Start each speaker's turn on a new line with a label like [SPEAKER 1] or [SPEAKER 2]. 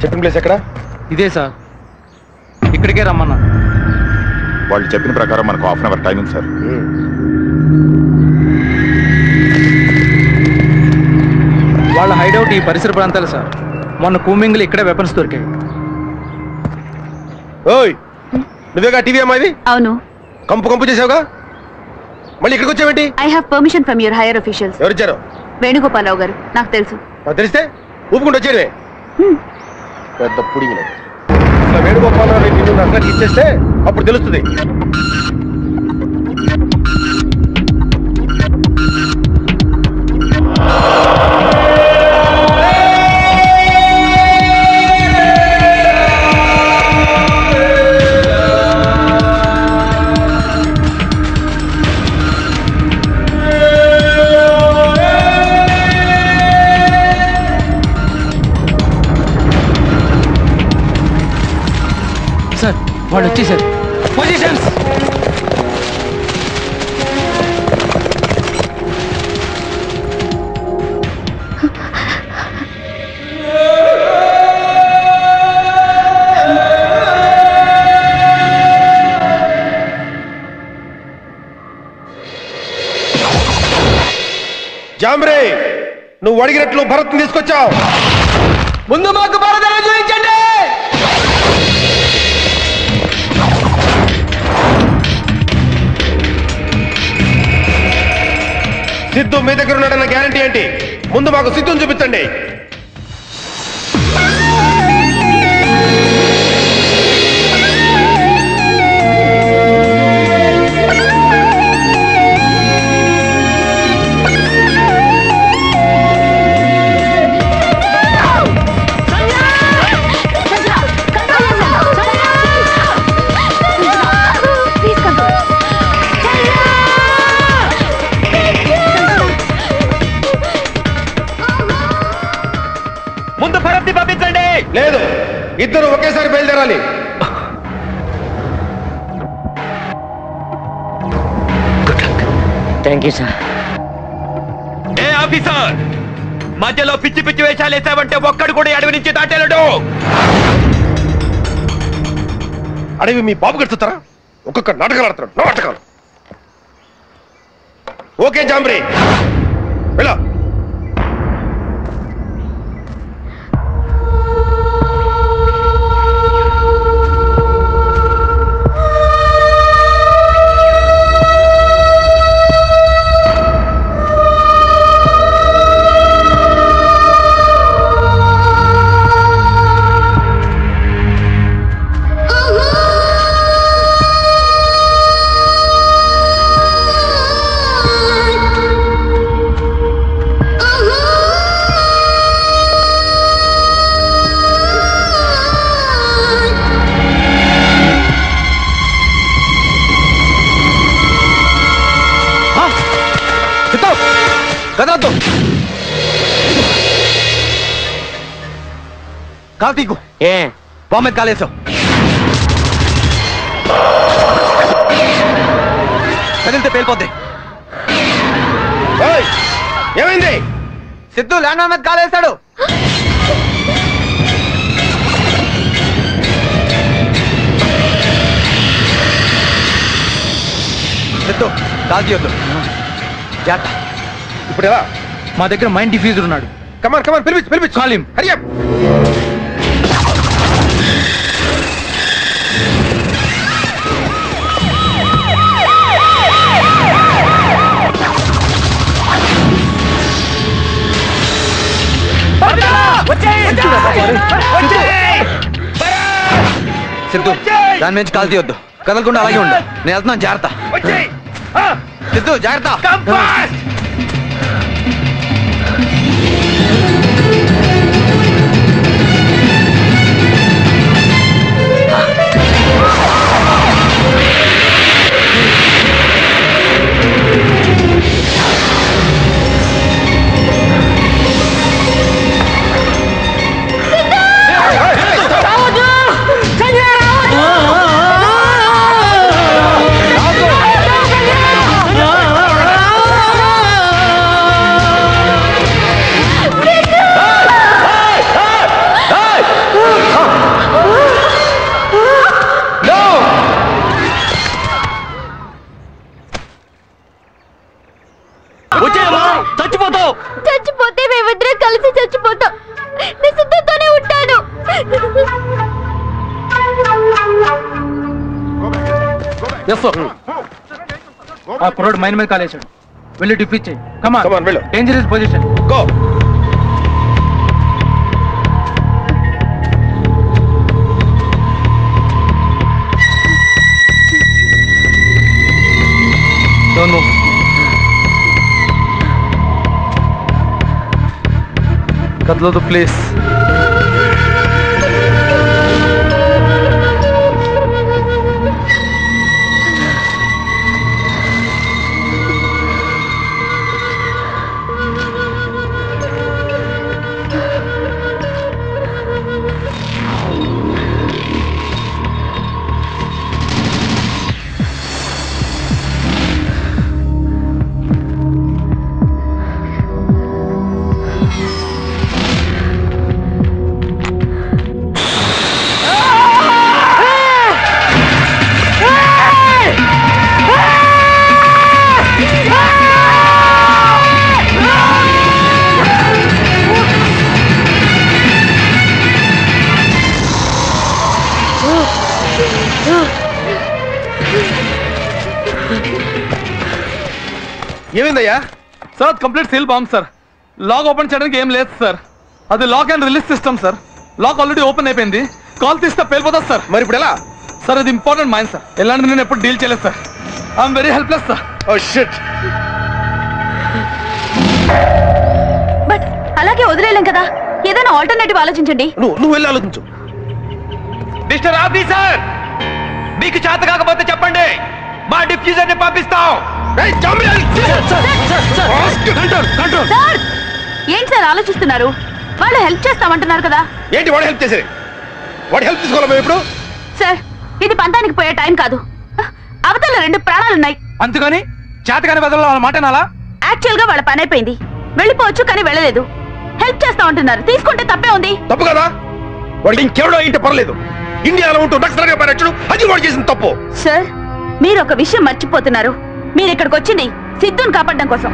[SPEAKER 1] చెప్పిన ప్లేస్ ఎక్కడ?
[SPEAKER 2] ఇదే సార్, ఇక్కడికే రమ్మన్నా.
[SPEAKER 3] వాళ్ళు చెప్పిన ప్రకారం మనకు హాఫ్ అన్ అవర్ టైం ఉంది సార్.
[SPEAKER 2] వాళ్ళ హైడౌట్ ఈ పరిసర ప్రాంతాలు సార్. మొన్న కూమింగ్లు ఇక్కడే వెపన్స్ దొరికాయి.
[SPEAKER 1] ఓయ్, నువ్వేగా టీవీ అమ్మాయివి?
[SPEAKER 4] అవును.
[SPEAKER 1] కంపు చేసావుగా, మళ్ళీ ఇక్కడికి వచ్చావేంటి?
[SPEAKER 4] I have permission from your higher officials.
[SPEAKER 1] ఎవరిచ్చారు?
[SPEAKER 4] వేణుగోపాలరావు గారు. నాకు తెలుసు.
[SPEAKER 1] తెలిస్తే ఊపుకుంటూ వచ్చేదే పెద్ద పుడింగ్. వేణుగోపాలరావు నిన్ను అట్లా ఇచ్చేస్తే అప్పుడు తెలుస్తుంది.
[SPEAKER 2] సార్ వాళ్ళు వచ్చేసారు. పొజిషన్స్.
[SPEAKER 1] జాంబ్రే, నువ్వు అడిగినట్లు భరత్ తీసుకొచ్చావు.
[SPEAKER 2] ముందు మాకు భరత్ చూపించండి.
[SPEAKER 1] సిద్ధు మీ దగ్గర ఉన్నాడన్న గ్యారంటీ ఏంటి? ముందు మాకు సిద్ధుని చూపించండి. లేదు, ఇద్దరు ఒకేసారి బయలుదేరాలి.
[SPEAKER 5] Thank you sir.
[SPEAKER 6] A officer, మధ్యలో పిచ్చి పిచ్చి వేషాలు వేసావంటే ఒక్కడు కూడా అడవి నుంచి దాటేలడు.
[SPEAKER 1] అడవి మీ బాబు కడుతారా? ఒక్కొక్క నాటకాలు ఆడతాడు. నాటకాలు. ఓకే జాంబ్రీ, వెళ్ళా.
[SPEAKER 2] కదలొద్దు. కాలు తీకు.
[SPEAKER 5] ఏ
[SPEAKER 2] బాంబు మీద కాలేసావు. కదిలితే పేలిపోద్ది.
[SPEAKER 1] ఏమైంది?
[SPEAKER 2] సిద్ధు ల్యాండ్ మైన్ మీద కాలేస్తాడు. సిద్ధు కాల్ తీయొద్దు. జాగ్రత్త.
[SPEAKER 1] ఇప్పుడు ఎలా?
[SPEAKER 2] మా దగ్గర మైండ్ డిఫ్యూజర్ ఉన్నాడు.
[SPEAKER 1] కమాన్ కమాన్, పిలిపించు.
[SPEAKER 2] Call him.
[SPEAKER 1] Hurry up.
[SPEAKER 2] Siddhu దాని నుంచి కాల్ తీయొద్దు. కదలకుండా అలాగే ఉండు. నేను వెళ్తున్నాను. జాగ్రత్త. సిద్ధు జాగ్రత్త.
[SPEAKER 5] Yes sir. ఆ కుర్రోడు మైన్ మీద కాలేశాడు. వెళ్ళి డిఫీట్ చేయి. కమ్ ఆన్
[SPEAKER 1] వెళ్ళు.
[SPEAKER 5] Dangerous position.
[SPEAKER 1] Go.
[SPEAKER 5] Don't move. కదలొద్దు ప్లీజ్.
[SPEAKER 1] ఏమైందయ్యా?
[SPEAKER 5] Sir complete seal bomb sir. Lock open చేయడానికి ఏం లేదు సార్. అది lock and release system sir. Lock already open అయిపోయింది. కాల్ తీస్తే పేలిపోతుంది సార్.
[SPEAKER 1] మరి ఇప్పుడు ఎలా?
[SPEAKER 5] సార్ ఇది ఇంపార్టెంట్ మైన్ సార్. ఎలాంటి నేను ఎప్పుడు డీల్ చేయలేదు sir. I'm very helpless sir.
[SPEAKER 1] Oh shit.
[SPEAKER 4] But అలాగే వదిలేలేం కదా, ఏదైనా ఆల్టర్నేటివ్ ఆలోచించండి.
[SPEAKER 1] నువ్వు వెళ్ళి ఆలోచించు.
[SPEAKER 6] మిస్టర్ ఆఫీసర్, మీకు చేత కాకపోతే చెప్పండి, మా డిఫ్యూజర్ ని పంపిస్తాం.
[SPEAKER 4] సార్ ఏంటి సార్ ఆలోచిస్తున్నారు? వాళ్ళు హెల్ప్ చేస్తామంటున్నారు కదా.
[SPEAKER 1] ఏంటి వాడు హెల్ప్ చేసేది? వాడు హెల్ప్ తీసుకోవాలి మేము ఇప్పుడు?
[SPEAKER 4] సార్ ఇది పంతానికి పోయే టైం కాదు. అవతల 2 ప్రాణాలున్నాయి.
[SPEAKER 5] అందుకని చేతగాని బదులు వాళ్ళ మాట నాలా?
[SPEAKER 4] యాక్చువల్ గా వాళ్ళ పని అయిపోయింది, వెళ్ళిపోవచ్చు కానీ వెళ్ళలేదు. హెల్ప్ చేస్తామంటున్నారు, తీసుకుంటే తప్పే ఉంది.
[SPEAKER 1] తప్పు కదా? వాడికి ఇంకెవడో ఏంటి పర్లేదు, ఇండియాలో ఉంటూ నక్సల్గా పరిరక్షణ, అది వాడు చేసిన తప్పు.
[SPEAKER 4] సార్ మీరు ఒక విషయం మర్చిపోతున్నారు. మీరు ఇక్కడికి వచ్చింది సిద్ధుని కాపాడడం కోసం.